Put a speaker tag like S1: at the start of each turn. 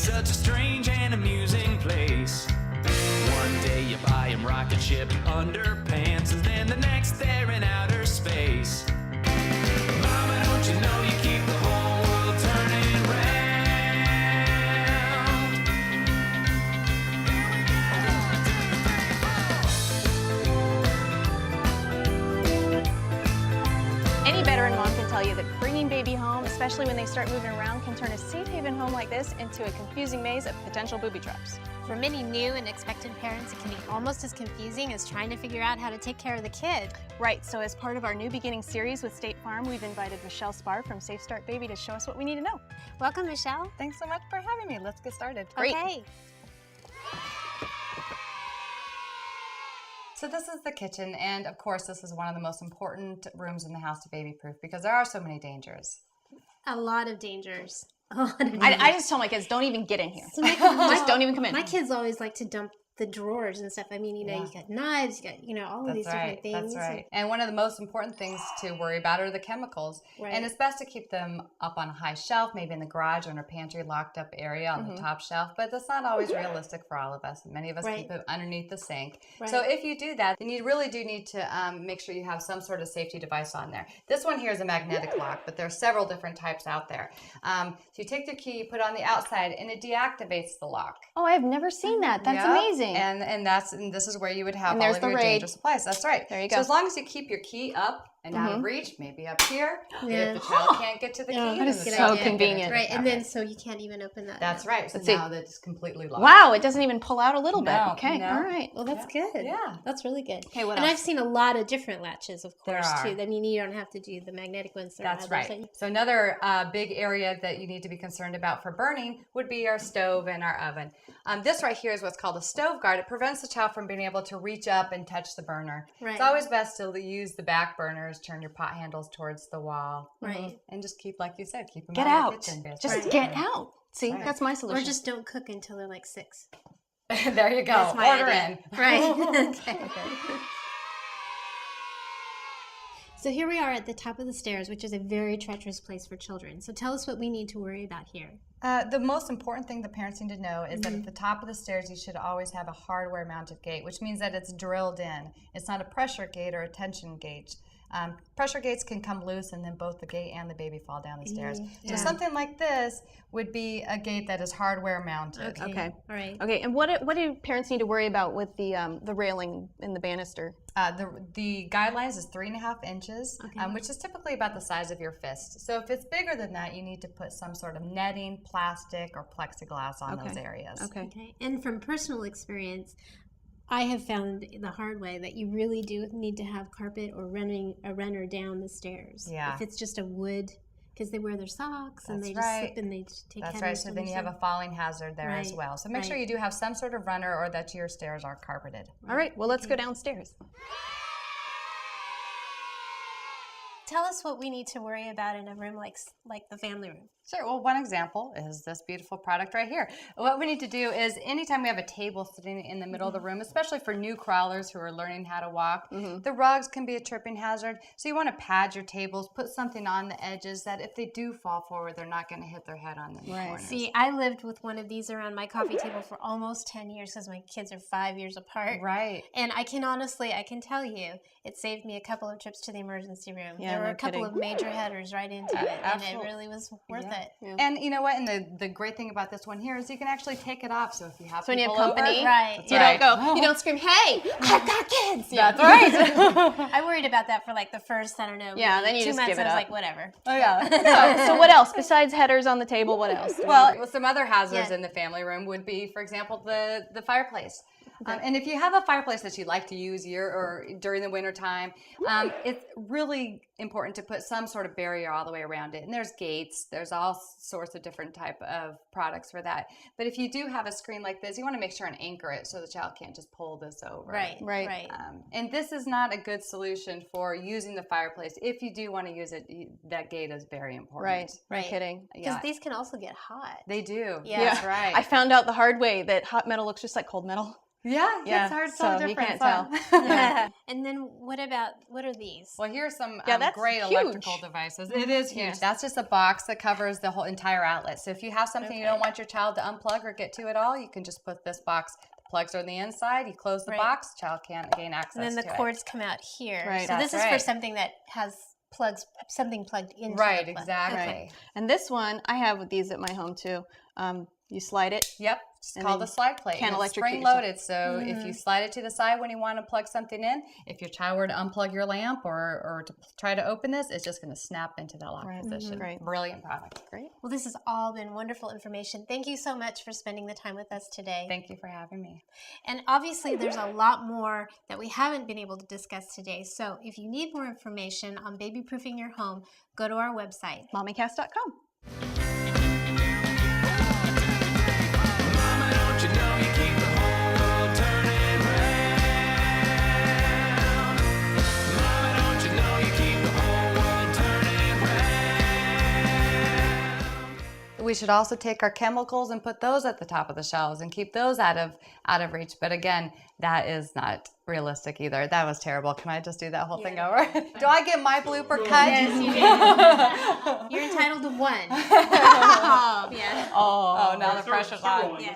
S1: such a strange and amusing place. One day you buy him rocket ship underpants, and then the next they're in outer space. Mama, don't you know you keep the whole world turning round?
S2: Any veteran mom can tell you that bringing baby home, especially when they start moving around, can turn a safe haven home like this into a confusing maze of potential booby traps.
S3: For many new and expectant parents, it can be almost as confusing as trying to figure out how to take care of the kid.
S2: Right, so as part of our New Beginning series with State Farm, we've invited Michelle Spar from Safe Start Baby to show us what we need to know.
S3: Welcome, Michelle.
S4: Thanks so much for having me. Let's get started.
S2: Great.
S3: Okay.
S4: So this is the kitchen, and of course this is one of the most important rooms in the house to baby-proof because there are so many dangers.
S3: A lot of dangers. A lot of dangers.
S2: I just tell my kids, don't even get in here.
S3: So
S2: Just don't even come in.
S3: My kids always like to dump the drawers and stuff. I mean, you know, you got knives, you got, all of these different things.
S4: That's right. And one of the most important things to worry about are the chemicals.
S3: Right.
S4: And it's best to keep them up on a high shelf, maybe in the garage or in a pantry locked up area on the top shelf. But that's not always realistic for all of us. Many of us keep it underneath the sink.
S3: Right.
S4: So if you do that, then you really do need to make sure you have some sort of safety device on there. This one here is a magnetic lock, but there are several different types out there. So you take the key, you put it on the outside, and it deactivates the lock.
S2: Oh, I've never seen that. That's amazing.
S4: And this is where you would have
S2: And
S4: all
S2: there's
S4: of
S2: the
S4: your
S2: RAID.
S4: dangerous supplies. That's right.
S2: There you go.
S4: So as long as you keep your key up and out of reach, maybe up here,
S3: Yeah.
S4: if the child can't get to the key,
S3: that
S4: then
S3: is
S4: the
S3: so
S4: child can't get
S2: convenient.
S4: into
S3: Right,
S4: the
S3: and then
S4: cabinet.
S3: so you can't even open that.
S4: That's right. So
S2: Let's see.
S4: now that it's completely locked.
S2: Wow, it doesn't even pull out a little bit.
S4: No,
S2: Okay,
S4: no.
S2: all right.
S3: Well, that's good.
S4: Yeah.
S3: That's really good.
S2: Okay, what
S3: and
S2: else?
S3: I've seen a lot of different latches, of
S4: There
S3: course,
S4: are.
S3: too. I mean, you don't have to do the magnetic ones. There are
S4: That's
S3: others
S4: right.
S3: that-
S4: So another big area that you need to be concerned about for burning would be our stove and our oven. This right here is what's called a stove guard. It prevents the child from being able to reach up and touch the burner.
S3: Right.
S4: It's always best to use the back burners, turn your pot handles towards the wall.
S3: Right.
S4: And just keep, like you said, keep them
S2: Get
S4: out
S2: out.
S4: of the kitchen.
S2: Just
S3: Right.
S2: get out. See,
S4: Right.
S2: that's my
S3: Or
S2: solution.
S3: just don't cook until they're like 6.
S4: There you go.
S3: That's my
S4: Order
S3: idea.
S4: in.
S3: Right. Okay. So here we are at the top of the stairs, which is a very treacherous place for children. So tell us what we need to worry about here.
S4: The most important thing that parents need to know is that at the top of the stairs, you should always have a hardware mounted gate, which means that it's drilled in. It's not a pressure gate or a tension gauge. Pressure gates can come loose and then both the gate and the baby fall down the stairs. So something like this would be a gate that is hardware mounted.
S2: Okay.
S3: All right.
S2: Okay, and what do parents need to worry about with the railing and the banister?
S4: The guidelines is 3.5 inches, which is typically about the size of your fist. So if it's bigger than that, you need to put some sort of netting, plastic, or plexiglass on those areas.
S3: Okay. And from personal experience, I have found the hard way that you really do need to have carpet or running a runner down the stairs.
S4: Yeah.
S3: If it's just a wood, because they wear their socks and
S4: That's
S3: they just
S4: right.
S3: slip and they just take
S4: That's
S3: head
S4: right.
S3: and
S4: So then you have a
S3: stuff.
S4: falling hazard there as
S3: Right,
S4: well. So make sure
S3: right.
S4: you do have some sort of runner or that your stairs are carpeted.
S2: All right, well, let's go downstairs.
S3: Tell us what we need to worry about in a room like the family room.
S4: Sure. Well, one example is this beautiful product right here. What we need to do is anytime we have a table sitting in the middle of the room, especially for new crawlers who are learning how to walk, the rugs can be a tripping hazard. So you want to pad your tables, put something on the edges that if they do fall forward, they're not going to hit their head on the corners.
S3: See, I lived with one of these around my coffee table for almost 10 years because my kids are 5 years apart.
S4: Right.
S3: And I can tell you, it saved me a couple of trips to the emergency room.
S2: Yeah,
S3: There were
S2: no
S3: a couple
S2: kidding.
S3: of major headers right into it, and it
S4: absolutely.
S3: really was worth it.
S2: Yeah.
S4: And you know what? And the great thing about this one here is you can actually take it off. So if you have
S2: So when you have
S4: people over,
S2: company,
S3: Right.
S4: That's
S2: you
S4: right.
S2: don't go, you don't scream, hey, I've got kids.
S4: That's right.
S3: I worried about that for like the first, I don't know,
S2: Yeah,
S3: maybe
S2: then you
S3: 2
S2: just
S3: months.
S2: give it
S3: I was
S2: up.
S3: like, whatever.
S4: Oh yeah.
S2: So what else besides headers on the table? What else?
S4: Well, some other hazards
S3: Yeah.
S4: in the family room would be, for example, the fireplace. And if you have a fireplace that you like to use during the winter time, it's really important to put some sort of barrier all the way around it. And there's gates, there's all sorts of different type of products for that. But if you do have a screen like this, you want to make sure and anchor it so the child can't just pull this over.
S2: Right.
S4: And this is not a good solution for using the fireplace. If you do want to use it, that gate is very important.
S2: Right. No kidding.
S3: Because these can also get hot.
S4: They do.
S3: Yeah.
S4: That's right.
S2: I found out the hard way that hot metal looks just like cold metal.
S4: Yeah,
S2: Yeah,
S4: it's hard to
S2: so
S4: tell the
S2: you
S4: difference.
S2: can't
S4: huh?
S3: And then what are these?
S4: Well, here's some
S2: Yeah, that's
S4: great
S2: huge.
S4: electrical devices. It is huge.
S2: Yeah.
S4: That's just a box that covers the whole entire outlet. So if you have something you don't want your child to unplug or get to at all, you can just put this box. The plugs are on the inside. You close the
S3: Right.
S4: box. Child can't gain access
S3: And then the
S4: to
S3: cords come out here.
S2: Right.
S3: So this
S4: That's
S3: is for
S4: right.
S3: something that has something plugged into
S4: it. Right,
S3: the plug.
S4: exactly.
S3: Okay.
S2: And this one, I have these at my home too. You slide it.
S4: Yep, it's
S2: And
S4: called
S2: then
S4: the slide plate.
S2: can't
S4: and it's
S2: electrocute
S4: spring
S2: yourself.
S4: loaded, so if you slide it to the side when you want to plug something in, if your child were to unplug your lamp or to try to open this, it's just going to snap into the lock position.
S2: Great.
S4: Brilliant product.
S2: Great.
S3: Well, this has all been wonderful information. Thank you so much for spending the time with us today.
S4: Thank you for having me.
S3: And obviously, there's a lot more that we haven't been able to discuss today. So if you need more information on baby proofing your home, go to our website.
S2: Mommycast.com.
S1: Mama, don't you know you keep the whole world turning round? Mama, don't you know you keep the whole world turning round?
S4: We should also take our chemicals and put those at the top of the shelves and keep those out of reach. But again, that is not realistic either. That was terrible. Can I just do that whole thing over? Do I get my blooper cut?
S3: Yes, you did. You're entitled to one. Yeah.
S4: Oh, now the pressure's on.
S3: Yeah.